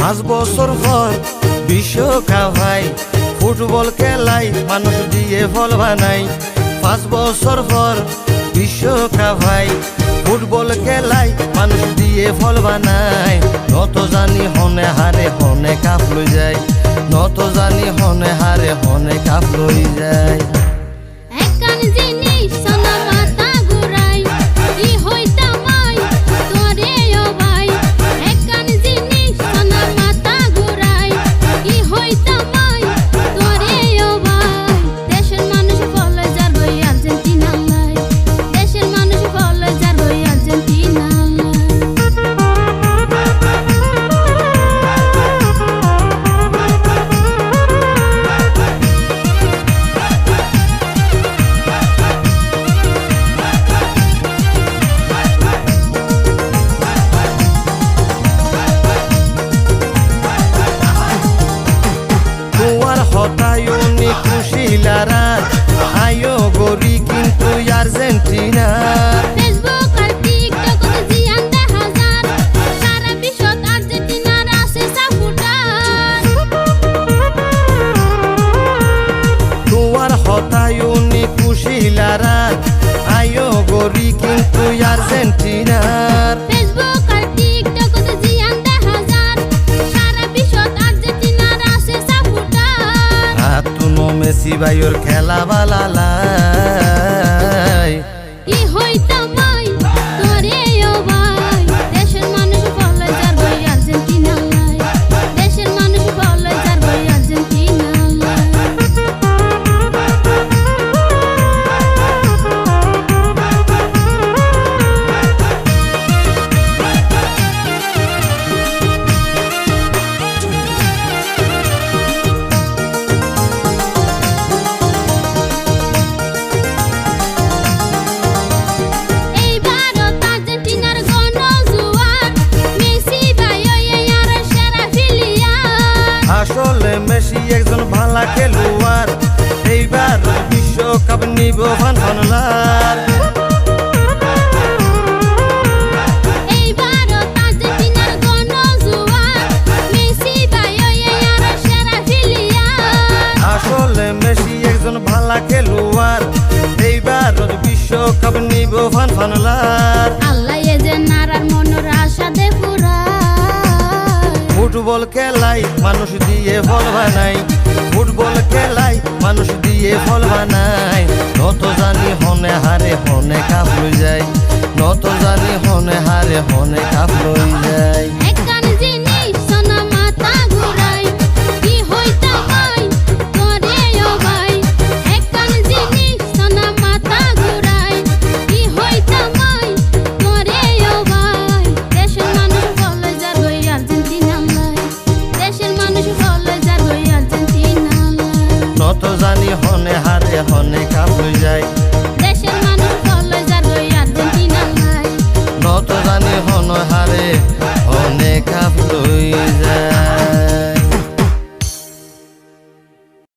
5 বছর পর বিশ্বকাপ ভাই ফুটবল খেলাই মানুষ দিয়ে ফল বানাই 5 বছর পর বিশ্বকাপ ভাই ফুটবল খেলাই মানুষ দিয়ে ফল বানাই নত জানি হনে হারে হনে কাপ লই যায় নত জানি হনে হারে হনে কাপ লই যায় হতায়নি কুশিলারা আয়ো গরি কিন্তু আর্জেন্টিনা ফেসবুক আর টিকটক জিয়ান হাজার সারা বিশ্বত আর্জেন্টিনার আছে সাপোর্টার তোমার হতায়নি কুশিলারা আয়ো গরি কিন্তু আর্জেন্টিনার ফেসবুক আর টিকটক জিয়ান হাজার সারা বিশ্বত আর্জেন্টিনার আছে সাপোর্টার তুনো মেসি ভাইয়ের খেলা বালালাই কি হইতাম ভাই তোরে ও ভাই দেশের মানুষ বলে যার ভাই আর্জেন্টিনা লাই দেশের মানুষ বলে যার ভাই আর্জেন্টিনা আসলে মেসি একজন ভালো খেলোয়াড় এইবার বিশ্বকাপ নিব ফানফানলার আসলে মেসি একজন ভালো খেলোয়াড় এইবার বিশ্বকাপ নিব ফানফানলার আল্লাহ এ যে নারার মনের আশা দে পুরা ফুটবল খেলাই মানুষ দিয়ে ফল বানাই ফুটবল খেলাই মানুষ দিয়ে ফল বানাই নত জানি হনে হারে হনে কাপ লই যায় নত জানি হনে হারে হনে কাপ লই যায়।